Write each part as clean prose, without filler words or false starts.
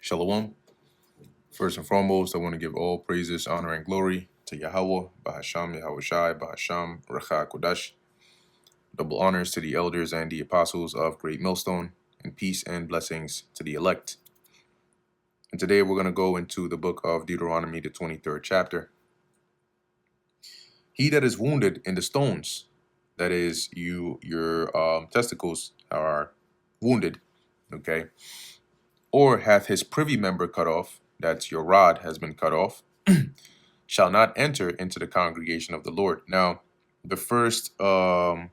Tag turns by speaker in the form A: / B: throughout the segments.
A: Shalom. First and foremost, I want to give all praises, honor, and glory to Yahweh, Bahasham, Yahushai, Bahasham, Racha Kodash. Double honors to the elders and the apostles of Great Millstone, and peace and blessings to the elect. And today we're going to go into the book of Deuteronomy, the 23rd chapter. He that is wounded in the stones, that is, your testicles are wounded, okay, or hath his privy member cut off, that's your rod has been cut off, shall not enter into the congregation of the Lord. Now, the first 8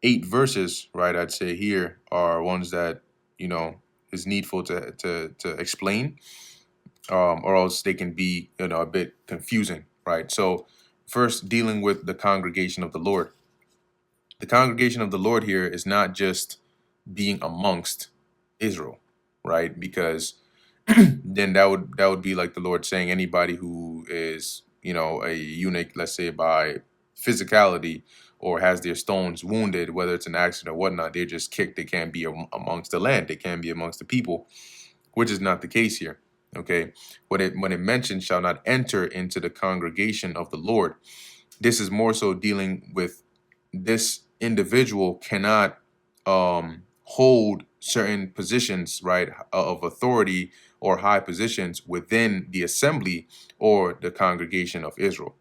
A: verses, right, I'd say here are ones that, is needful to explain, or else they can be, a bit confusing, right? So first, dealing with the congregation of the Lord. The congregation of the Lord here is not just being amongst Israel, right? Because then that would be like the Lord saying anybody who is, a eunuch, let's say by physicality, or has their stones wounded, whether it's an accident or whatnot, they're just kicked. They can't be amongst the land. They can't be amongst the people, which is not the case here. Okay, when it mentions shall not enter into the congregation of the Lord, this is more so dealing with this individual cannot hold certain positions, right, of authority or high positions within the assembly or the congregation of Israel.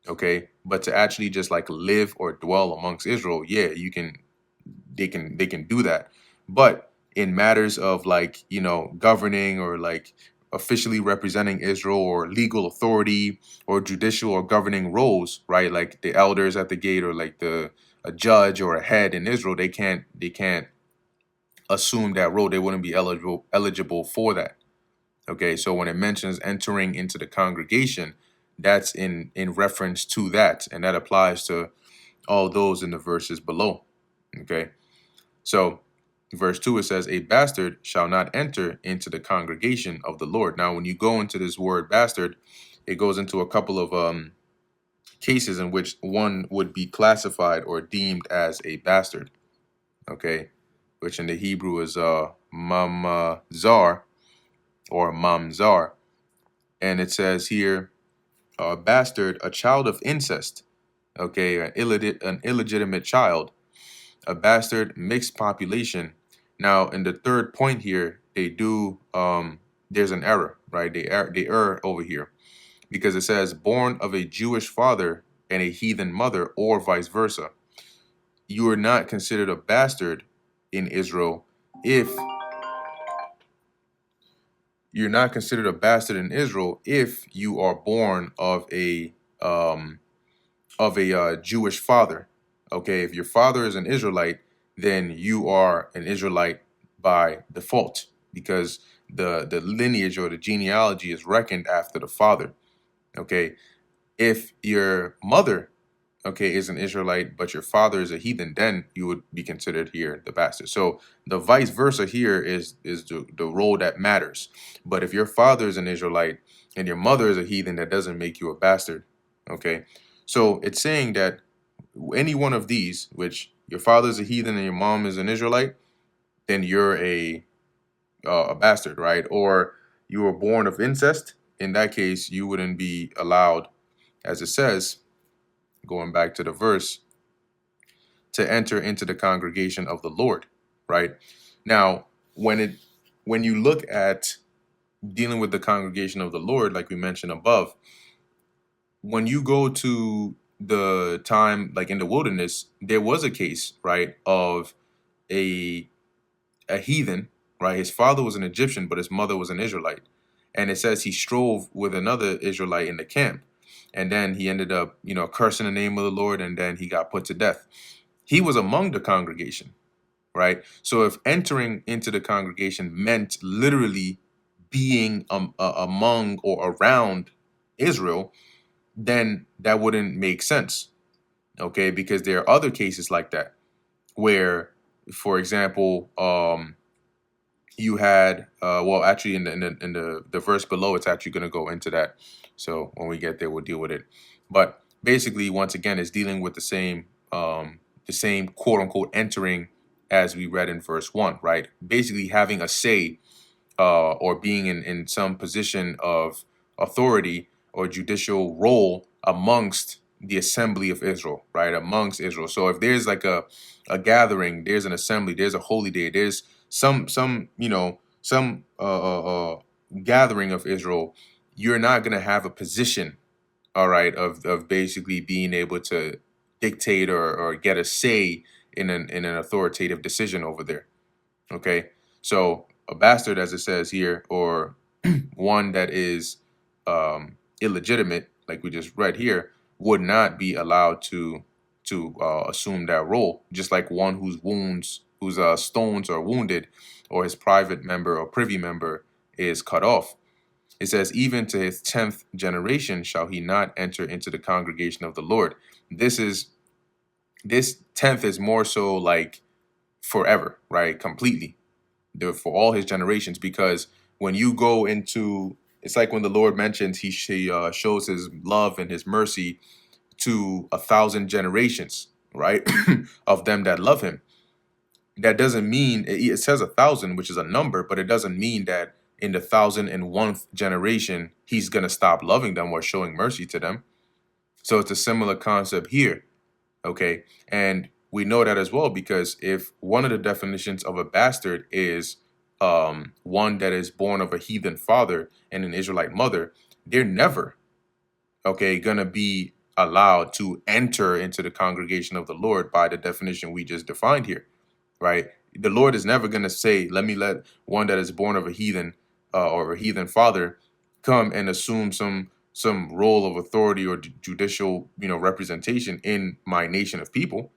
A: Okay, but to actually just like live or dwell amongst Israel, yeah, they can do that. But in matters of like, governing or like officially representing Israel or legal authority or judicial or governing roles, right? Like the elders at the gate or like a judge or a head in Israel, they can't assume that role. They wouldn't be eligible for that. Okay, so when it mentions entering into the congregation, that's in reference to that, and that applies to all those in the verses below. Okay, so verse 2, it says, a bastard shall not enter into the congregation of the Lord. Now, when you go into this word bastard, it goes into a couple of cases in which one would be classified or deemed as a bastard. Okay, which in the Hebrew is mamzar or mamzar. And it says here, bastard, a child of incest. Okay, an illegitimate child. A bastard, mixed population. Now, in the third point here, they do, there's an error, right? They err over here because it says born of a Jewish father and a heathen mother, or vice versa. You are not considered a bastard in Israel if you're not considered a bastard in Israel if you are born of a Jewish father. Okay, if your father is an Israelite, then you are an Israelite by default because the lineage or the genealogy is reckoned after the father. Okay, if your mother, okay, is an Israelite but your father is a heathen, then you would be considered here the bastard. So the vice versa here is the role that matters. But if your father is an Israelite and your mother is a heathen, that doesn't make you a bastard. Okay, so it's saying that any one of these, which your father is a heathen and your mom is an Israelite, then you're a bastard, right? Or you were born of incest. In that case, you wouldn't be allowed, as it says, going back to the verse, to enter into the congregation of the Lord, right? Now, when you look at dealing with the congregation of the Lord, like we mentioned above, when you go to the time like in the wilderness, there was a case, right, of a heathen, right? His father was an Egyptian, but his mother was an Israelite. And it says he strove with another Israelite in the camp. And then he ended up, cursing the name of the Lord, and then he got put to death. He was among the congregation, right? So if entering into the congregation meant literally being among or around Israel, then that wouldn't make sense, okay? Because there are other cases like that where, for example, you had well, actually in the verse below, it's actually going to go into that. So when we get there, we'll deal with it. But basically, once again, it's dealing with the same quote unquote entering as we read in verse 1, right? Basically having a say or being in some position of authority or judicial role amongst the assembly of Israel, right? Amongst Israel. So if there's like a gathering, there's an assembly, there's a holy day, there's some some gathering of Israel, you're not gonna have a position, all right, of basically being able to dictate or get a say in an authoritative decision over there. Okay, so a bastard, as it says here, or one that is illegitimate, like we just read here, would not be allowed to assume that role. Just like one whose stones are wounded, or his private member or privy member is cut off. It says, even to his 10th generation shall he not enter into the congregation of the Lord. This 10th is more so like forever, right? Completely for all his generations, because when you go into, it's like when the Lord mentions he shows his love and his mercy to 1,000 generations, right? Of them that love him. That doesn't mean, it says 1,000, which is a number, but it doesn't mean that in the 1,001st generation he's going to stop loving them or showing mercy to them. So it's a similar concept here. Okay, and we know that as well, because if one of the definitions of a bastard is one that is born of a heathen father and an Israelite mother, they're never, okay, gonna be allowed to enter into the congregation of the Lord by the definition we just defined here, right? The Lord is never gonna say, let me let one that is born of a heathen or a heathen father come and assume some role of authority or judicial, representation in my nation of people.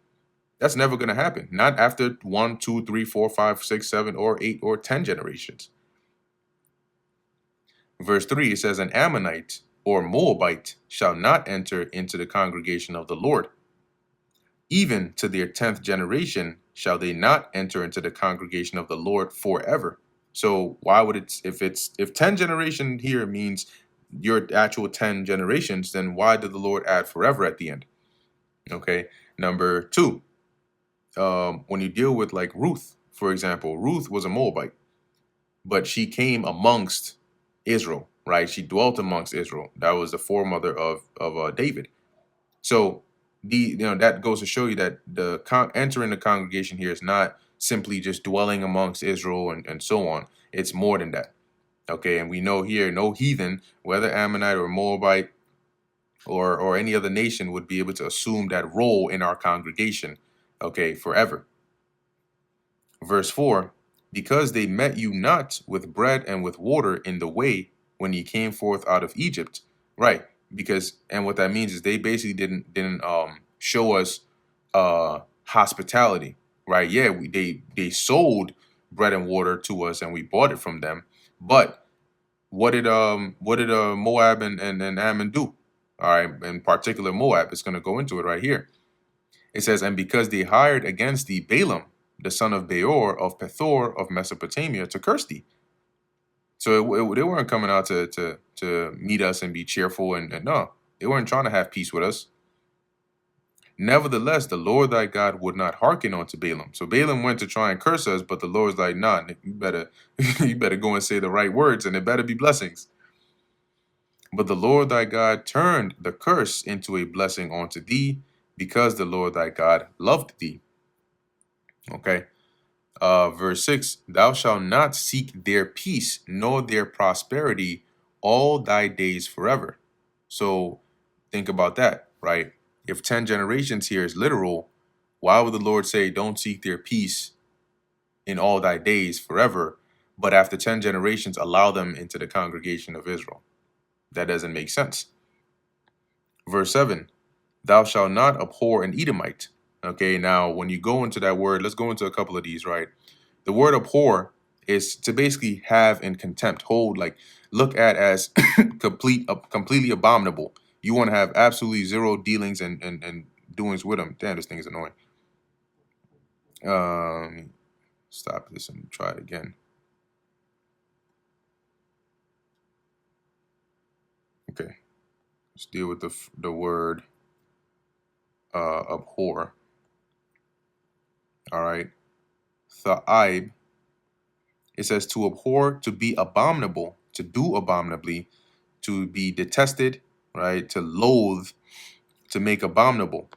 A: That's never going to happen. Not after 1, 2, 3, 4, 5, 6, 7, or 8 or 10 generations. Verse 3, it says, an Ammonite or Moabite shall not enter into the congregation of the Lord. Even to their 10th generation shall they not enter into the congregation of the Lord forever. So why would if 10 generation here means your actual 10 generations, then why did the Lord add forever at the end? Okay. Number 2, when you deal with like Ruth, for example, Ruth was a Moabite, but she came amongst Israel, right? She dwelt amongst Israel. That was the foremother of David. So that goes to show you that entering the congregation here is not simply just dwelling amongst Israel and so on. It's more than that. Okay, and we know here no heathen, whether Ammonite or Moabite or any other nation, would be able to assume that role in our congregation, okay, forever. Verse 4, because they met you not with bread and with water in the way when ye came forth out of Egypt. Right. Because, and what that means is they basically didn't show us hospitality. Right. Yeah, they sold bread and water to us and we bought it from them. But what did Moab and Ammon do? All right, in particular Moab. It's going to go into it right here. It says, and because they hired against thee Balaam, the son of Beor of Pethor of Mesopotamia, to curse thee. So they weren't coming out to meet us and be cheerful, and no, they weren't trying to have peace with us. Nevertheless, the Lord thy God would not hearken unto Balaam. So Balaam went to try and curse us, but the Lord's like, nah, you better you better go and say the right words, and it better be blessings. But the Lord thy God turned the curse into a blessing unto thee, because the Lord thy God loved thee. Okay. Verse 6, thou shalt not seek their peace nor their prosperity all thy days forever. So think about that, right? If 10 generations here is literal, why would the Lord say, don't seek their peace in all thy days forever, but after 10 generations, allow them into the congregation of Israel? That doesn't make sense. Verse 7, thou shalt not abhor an Edomite. Okay, now when you go into that word, let's go into a couple of these, right? The word abhor is to basically have in contempt, hold, like look at as completely abominable. You want to have absolutely zero dealings and doings with them. Damn, this thing is annoying. Stop this and try it again. Okay, let's deal with the word abhor. All right, tha'ib it says to abhor, to be abominable, to do abominably, to be detested, right? To loathe, to make abominable,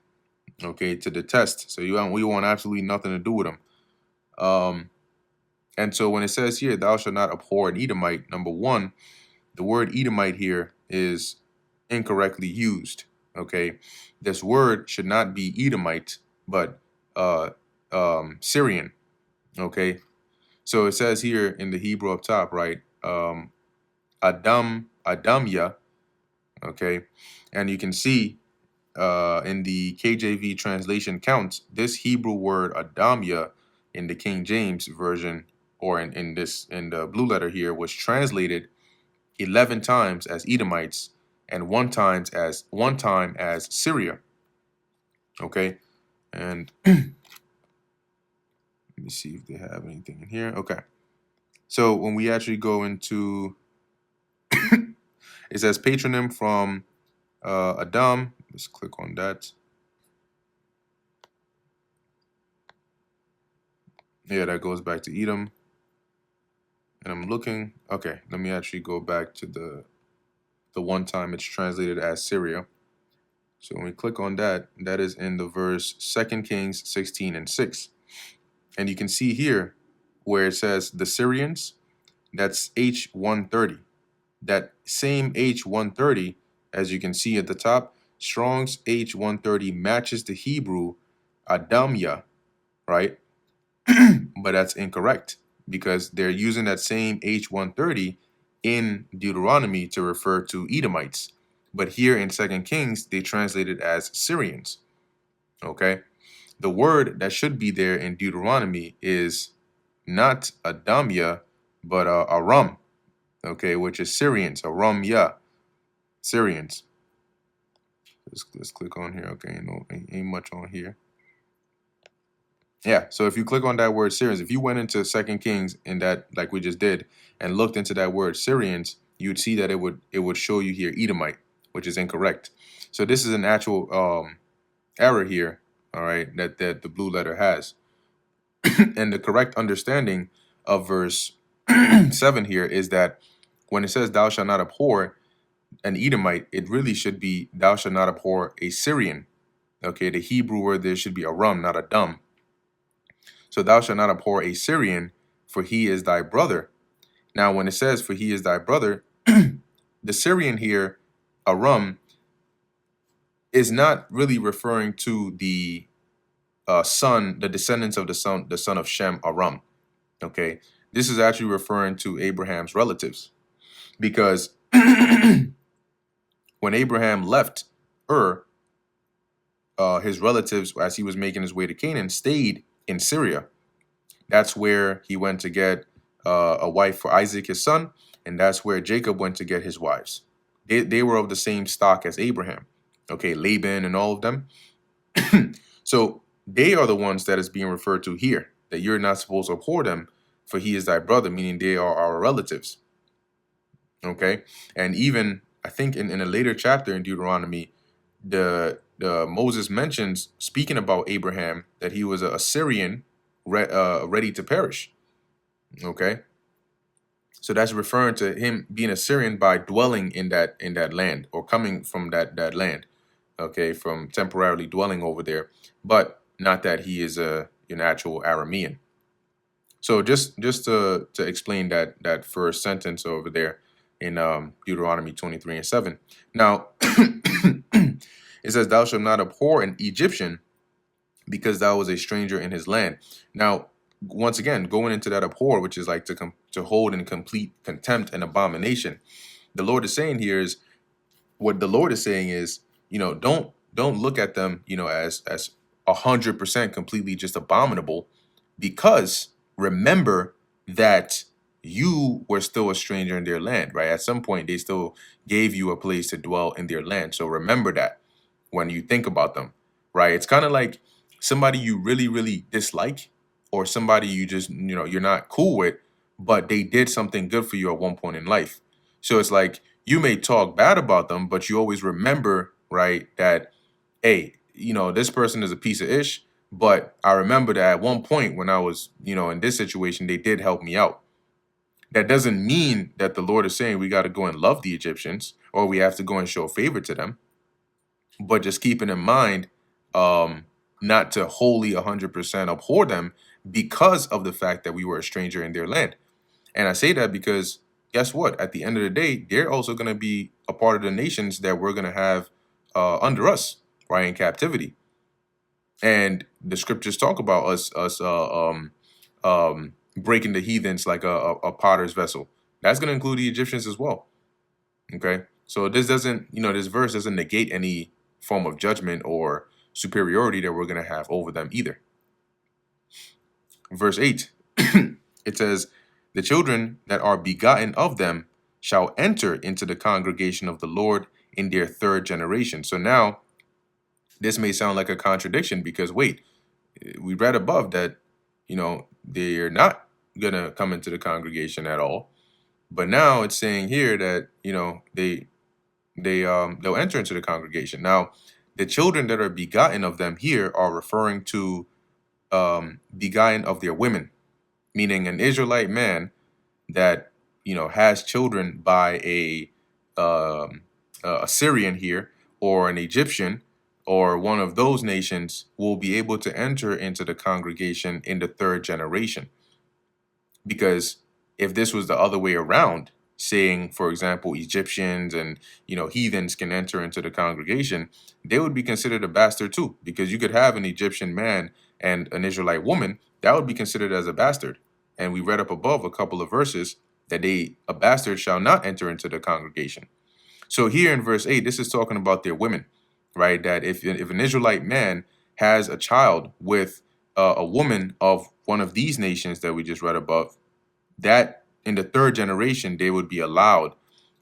A: okay? To detest. So we want absolutely nothing to do with them. And so when it says here, thou shalt not abhor an Edomite, number one, the word Edomite here is incorrectly used. Okay, this word should not be Edomite, but uh, Syrian. Okay, so it says here in the Hebrew up top, right? Adamya. Okay, and you can see in the KJV translation counts this Hebrew word Adamya in the King James version, or in the blue letter here, was translated 11 times as Edomites and one time as Syria. Okay, and let me see if they have anything in here. Okay, so when we actually go into it says patronym from Adam. Let's click on that. Yeah, that goes back to Edom. And I'm looking. Okay, let me actually go back to the one time it's translated as Syria. So when we click on that, that is in the verse 2 Kings 16 and 6. And you can see here where it says the Syrians, that's H130. That same H130, as you can see at the top, Strong's H130 matches the Hebrew Adamya, right? But that's incorrect because they're using that same H130 in Deuteronomy to refer to Edomites. But here in 2 Kings, they translate it as Syrians. Okay? The word that should be there in Deuteronomy is not Adamya, but Aram, okay, which is Syrians, Aramya, Syrians. Let's click on here. Okay, no, ain't much on here. Yeah, so if you click on that word Syrians, if you went into 2 Kings in that, like we just did, and looked into that word Syrians, you'd see that it would show you here Edomite, which is incorrect. So this is an actual error here, all right, that the blue letter has. And the correct understanding of verse 7 here is that when it says thou shalt not abhor an Edomite, it really should be thou shalt not abhor a Syrian. Okay, the Hebrew word there should be Aram, not a dumb. So thou shalt not abhor a Syrian, for he is thy brother. Now, when it says for he is thy brother, the Syrian here, Aram, is not really referring to the son, the descendants of the son of Shem, Aram. Okay, this is actually referring to Abraham's relatives, because when Abraham left Ur, his relatives, as he was making his way to Canaan, stayed in Syria. That's where he went to get a wife for Isaac, his son, and that's where Jacob went to get his wives. They were of the same stock as Abraham. Okay, Laban and all of them. So they are the ones that is being referred to here, that you're not supposed to abhor them, for he is thy brother, meaning they are our relatives. Okay, and even I think in a later chapter in Deuteronomy, the Moses mentions, speaking about Abraham, that he was a Syrian ready to perish. Okay, so that's referring to him being a Syrian by dwelling in that land, or coming from that land. Okay, from temporarily dwelling over there, but not that he is an actual Aramean. So just to explain that first sentence over there in Deuteronomy 23 and 7. Now it says, thou shalt not abhor an Egyptian, because thou was a stranger in his land. Now, once again, going into that abhor, which is like to hold in complete contempt and abomination, the Lord is saying here is, what the Lord is saying is, don't look at them, as 100% completely just abominable, because remember that you were still a stranger in their land, right? At some point, they still gave you a place to dwell in their land. So remember that when you think about them, right? It's kind of like somebody you really, really dislike, or somebody you just, you're not cool with, but they did something good for you at one point in life. So it's like you may talk bad about them, but you always remember, right, that, hey, this person is a piece of ish, but I remember that at one point when I was, in this situation, they did help me out. That doesn't mean that the Lord is saying we got to go and love the Egyptians or we have to go and show favor to them, but just keeping in mind, um, not to wholly 100% abhor them because of the fact that we were a stranger in their land. And I say that because guess what? At the end of the day, they're also going to be a part of the nations that we're going to have under us, right, in captivity. And the scriptures talk about us breaking the heathens like a potter's vessel. That's going to include the Egyptians as well. Okay, so this doesn't, this verse doesn't negate any form of judgment or superiority that we're going to have over them either. Verse 8, it says, "The children that are begotten of them shall enter into the congregation of the Lord in their third generation." So now this may sound like a contradiction because wait, we read above that, they're not going to come into the congregation at all. But now it's saying here that, they'll enter into the congregation. Now, the children that are begotten of them here are referring to begotten of their women, meaning an Israelite man that has children by a Syrian here or an Egyptian or one of those nations will be able to enter into the congregation in the third generation. Because if this was the other way around, saying, for example, Egyptians and heathens can enter into the congregation, they would be considered a bastard too. Because you could have an Egyptian man and an Israelite woman, that would be considered as a bastard. And we read up above a couple of verses that a bastard shall not enter into the congregation. So here in verse 8, this is talking about their women, right? That if an Israelite man has a child with a woman of one of these nations that we just read above, that in the third generation, they would be allowed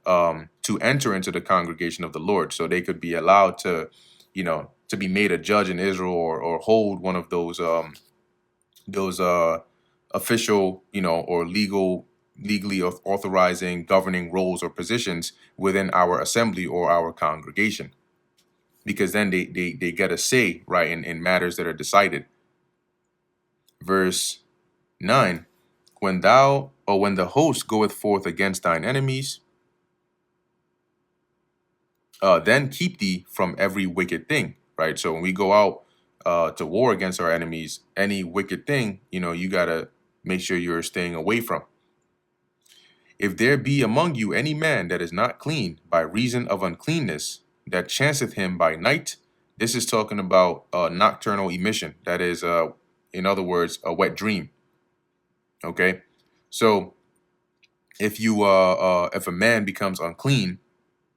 A: to enter into the congregation of the Lord. So they could be allowed to be made a judge in Israel or hold one of those official, or legally authorizing governing roles or positions within our assembly or our congregation, because then they get a say, right, in matters that are decided. Verse 9, when the host goeth forth against thine enemies, then keep thee from every wicked thing, right? So when we go out to war against our enemies, any wicked thing, you got to make sure you're staying away from. If there be among you any man that is not clean by reason of uncleanness, that chanceth him by night, this is talking about nocturnal emission. That is, in other words, a wet dream. Okay, so if a man becomes unclean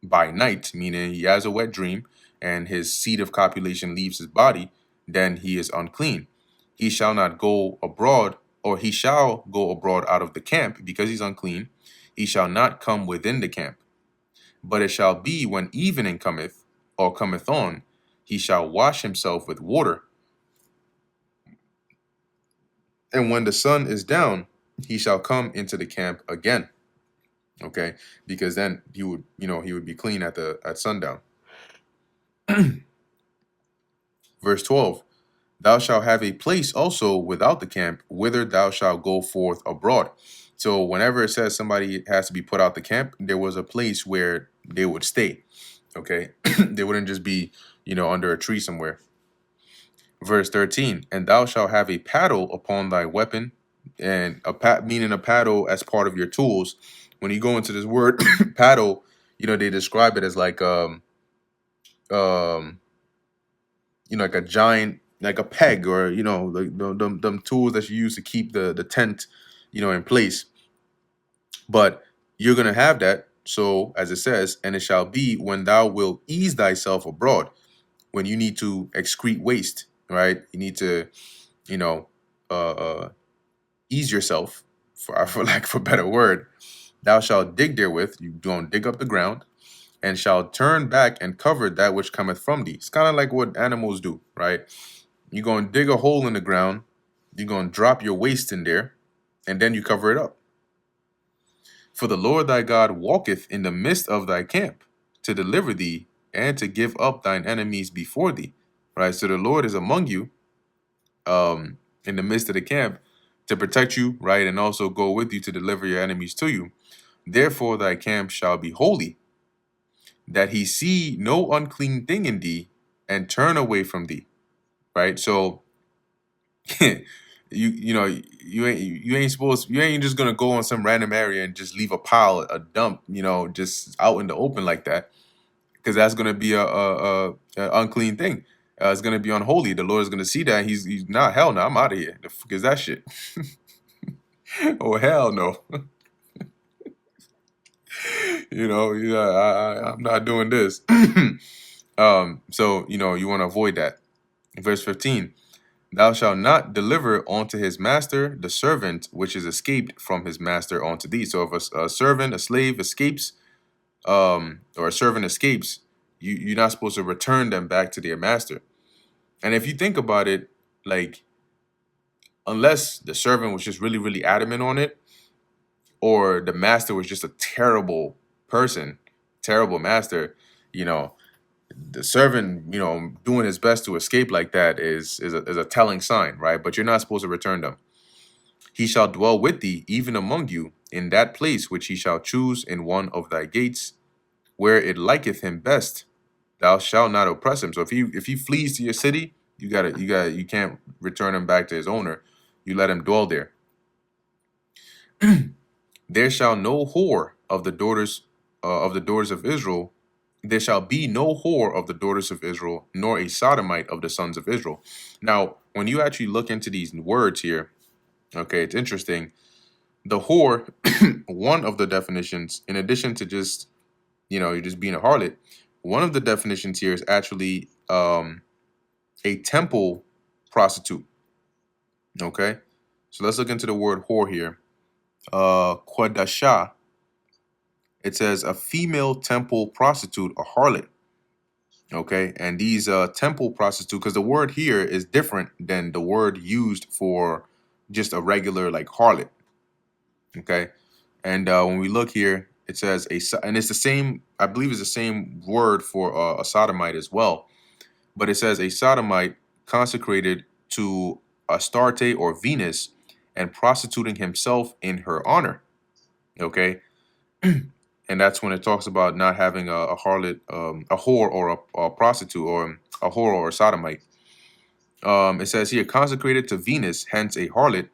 A: by night, meaning he has a wet dream and his seed of copulation leaves his body, then he is unclean. He shall not go abroad, or he shall go abroad out of the camp because he's unclean. He shall not come within the camp. But it shall be when evening cometh, or cometh on, he shall wash himself with water. And when the sun is down, he shall come into the camp again. Okay, because then he would be clean at sundown. Verse 12, thou shalt have a place also without the camp, whither thou shalt go forth abroad. So whenever it says somebody has to be put out the camp, there was a place where they would stay. Okay, they wouldn't just be under a tree somewhere. Verse 13, and thou shalt have a paddle upon thy weapon, and meaning a paddle as part of your tools. When you go into this word paddle, they describe it as like like a giant, like a peg, or like them tools that you use to keep the tent in place. But you're gonna have that. So as it says, and it shall be when thou wilt ease thyself abroad, when you need to excrete waste, right? You need to ease yourself, for lack of a better word. Thou shalt dig therewith, you don't dig up the ground, and shall turn back and cover that which cometh from thee. It's kind of like what animals do, right? You're going to dig a hole in the ground, you're going to drop your waste in there, and then you cover it up. For the Lord thy God walketh in the midst of thy camp, to deliver thee, and to give up thine enemies before thee. Right? So the Lord is among you, in the midst of the camp, to protect you, right, and also go with you to deliver your enemies to you. Therefore thy camp shall be holy, that he see no unclean thing in thee, and turn away from thee. Right? So you ain't just gonna go on some random area and just leave a pile, a dump, just out in the open like that, because that's gonna be a unclean thing. It's gonna be unholy. The Lord is gonna see that. He's not, hell no, I'm out of here. The fuck is that shit? Oh hell no. Yeah, I'm not doing this. So you want to avoid that. Verse 15. Thou shalt not deliver unto his master the servant which is escaped from his master unto thee. So if a servant, a slave escapes, or a servant escapes, you're not supposed to return them back to their master. And if you think about it, like, unless the servant was just really, really adamant on it, or the master was just a terrible person, terrible master, you know, the servant, doing his best to escape like that is a telling sign, right? But you're not supposed to return them. He shall dwell with thee, even among you, in that place which he shall choose in one of thy gates, where it liketh him best. Thou shalt not oppress him. So if he flees to your city, you can't return him back to his owner. You let him dwell there. There shall no whore of the daughters of the daughters of Israel. There shall be no whore of the daughters of Israel, nor a sodomite of the sons of Israel. Now, when you actually look into these words here, okay, it's interesting. The whore, one of the definitions, in addition to just, you're just being a harlot, one of the definitions here is actually a temple prostitute. Okay, so let's look into the word whore here. Quadasha. It says a female temple prostitute, a harlot. Okay, and these temple prostitute, because the word here is different than the word used for just a regular like harlot. Okay, and when we look here, it says and it's the same. I believe it's the same word for a sodomite as well, but it says a sodomite consecrated to Astarte or Venus and prostituting himself in her honor. Okay, and that's when it talks about not having a harlot, a whore or a prostitute, or a whore or a sodomite. It says here consecrated to Venus, hence a harlot,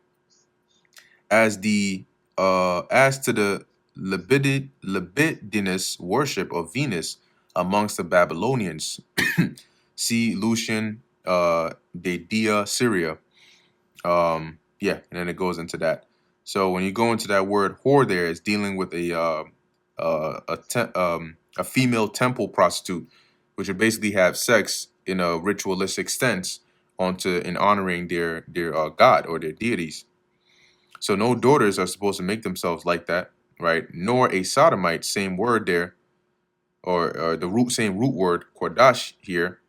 A: as to the libidinous worship of Venus amongst the Babylonians. See Lucian, de Dia, Syria. Yeah, and then it goes into that. So when you go into that word whore, there is dealing with a female temple prostitute, which would basically have sex in a ritualistic sense in honoring their god or their deities. So no daughters are supposed to make themselves like that, right? Nor a sodomite, same word there, or the same root word, kordash here.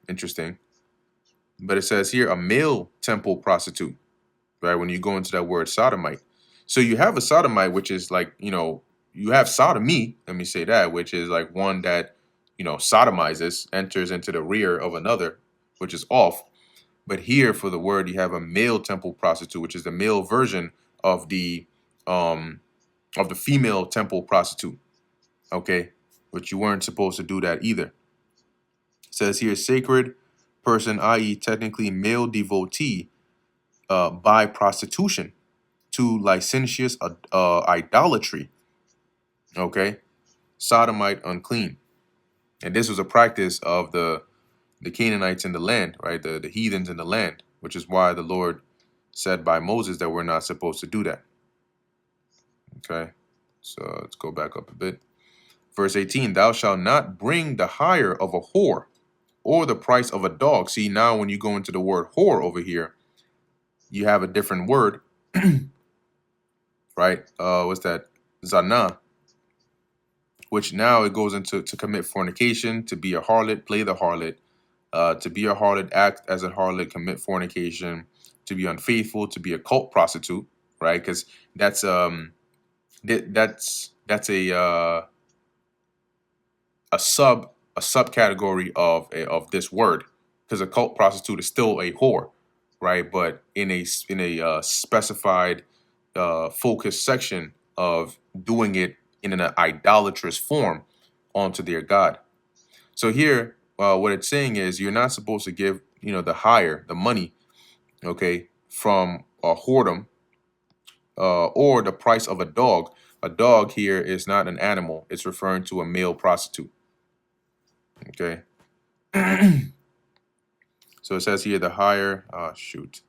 A: Interesting. But it says here a male temple prostitute, right? When you go into that word sodomite. So you have a sodomite, which is like, you have sodomy, let me say that, which is like one that, sodomizes, enters into the rear of another, which is off. But here for the word, you have a male temple prostitute, which is the male version of the um of the female temple prostitute. Okay. But you weren't supposed to do that either. It says here sacred person, i.e., technically male devotee, by prostitution to licentious idolatry. Okay. Sodomite, unclean. And this was a practice of the Canaanites in the land, right? The heathens in the land, which is why the Lord said by Moses that we're not supposed to do that. Okay, so let's go back up a bit. Verse 18, thou shalt not bring the hire of a whore or the price of a dog. See, now when you go into the word whore over here, you have a different word, right? What's that? Zana, which now it goes into to commit fornication, to be a harlot, play the harlot, to be a harlot, act as a harlot, commit fornication, to be unfaithful, to be a cult prostitute, right? Because that's a subcategory of this word, because a cult prostitute is still a whore, right? But in a specified focused section of doing it in an idolatrous form onto their God. So here, what it's saying is you're not supposed to give, the hire, the money, okay, from a whoredom or the price of a dog. A dog here is not an animal. It's referring to a male prostitute. Okay. So it says here the hire. Shoot.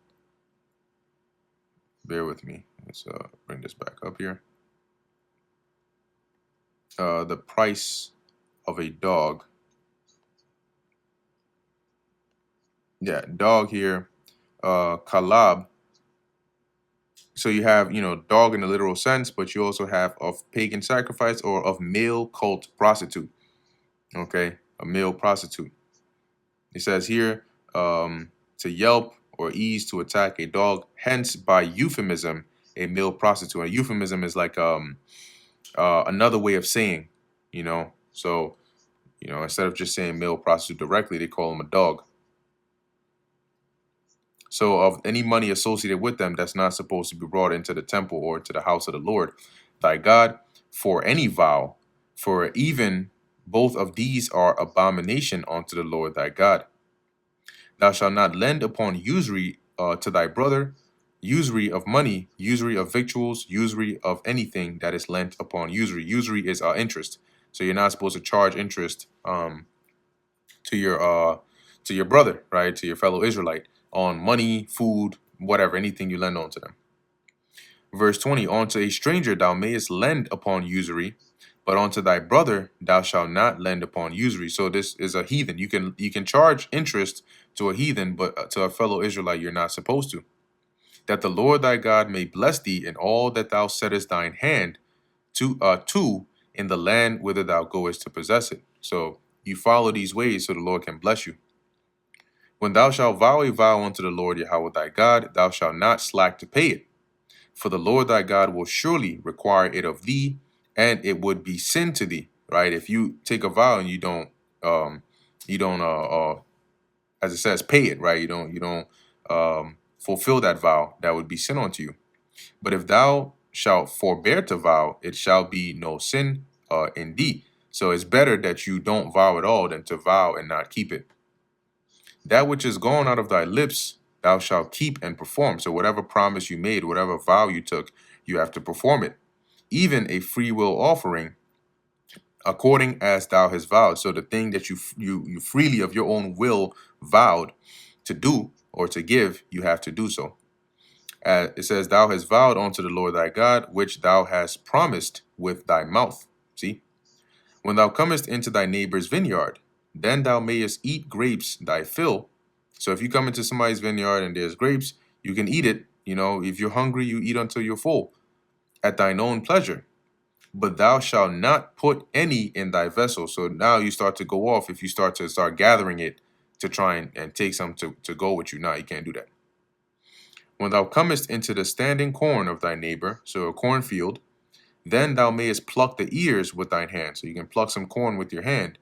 A: Bear with me. Let's bring this back up here. The price of a dog. Yeah, dog here. Kalab. So you have, dog in the literal sense, but you also have of pagan sacrifice or of male cult prostitute. Okay, a male prostitute. It says here to yelp or ease to attack a dog, hence by euphemism, a male prostitute. A euphemism is like another way of saying, so, instead of just saying male prostitute directly, they call him a dog. So of any money associated with them that's not supposed to be brought into the temple or to the house of the Lord, thy God, for any vow, for even both of these are abomination unto the Lord thy God. Thou shalt not lend upon usury to thy brother, usury of money, usury of victuals, usury of anything that is lent upon usury. Usury is interest. So you're not supposed to charge interest to your brother, right? To your fellow Israelite on money, food, whatever, anything you lend on to them. Verse 20, unto a stranger thou mayest lend upon usury, but unto thy brother thou shalt not lend upon usury. So this is a heathen. You can charge interest to a heathen, but to a fellow Israelite you're not supposed to. That the Lord thy God may bless thee in all that thou settest thine hand to in the land whither thou goest to possess it. So you follow these ways so the Lord can bless you. When thou shalt vow a vow unto the Lord Yahweh thy God, thou shalt not slack to pay it. For the Lord thy God will surely require it of thee, and it would be sin to thee. Right? If you take a vow and you don't, as it says, pay it. Right? You don't fulfill that vow. That would be sin unto you. But if thou shalt forbear to vow, it shall be no sin in thee. So it's better that you don't vow at all than to vow and not keep it. That which is gone out of thy lips, thou shalt keep and perform. So whatever promise you made, whatever vow you took, you have to perform it. Even a free will offering, according as thou hast vowed. So the thing that you freely of your own will vowed to do or to give, you have to do so. It says, thou hast vowed unto the Lord thy God, which thou hast promised with thy mouth. See? When thou comest into thy neighbor's vineyard, then thou mayest eat grapes thy fill. So if you come into somebody's vineyard and there's grapes, you can eat it. If you're hungry, you eat until you're full, at thine own pleasure. But thou shalt not put any in thy vessel. So now you start to go off if you start gathering it to try and take some to go with you. Now you can't do that. When thou comest into the standing corn of thy neighbor, so a cornfield, then thou mayest pluck the ears with thine hand. So you can pluck some corn with your hand,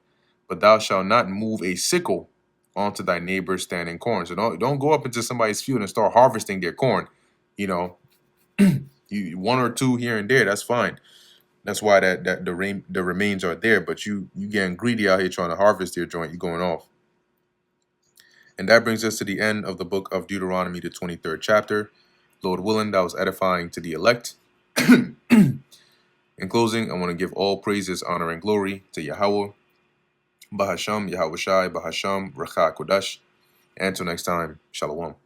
A: but thou shalt not move a sickle onto thy neighbor's standing corn. So don't go up into somebody's field and start harvesting their corn. You one or two here and there, that's fine. That's why the remains are there. But you getting greedy out here trying to harvest your joint, you're going off. And that brings us to the end of the book of Deuteronomy, the 23rd chapter. Lord willing, that was edifying to the elect. In closing, I want to give all praises, honor, and glory to Yahweh, Bahasham, Yahweh Shai, Bahasham, Racha Kodash. And until next time, Shalom.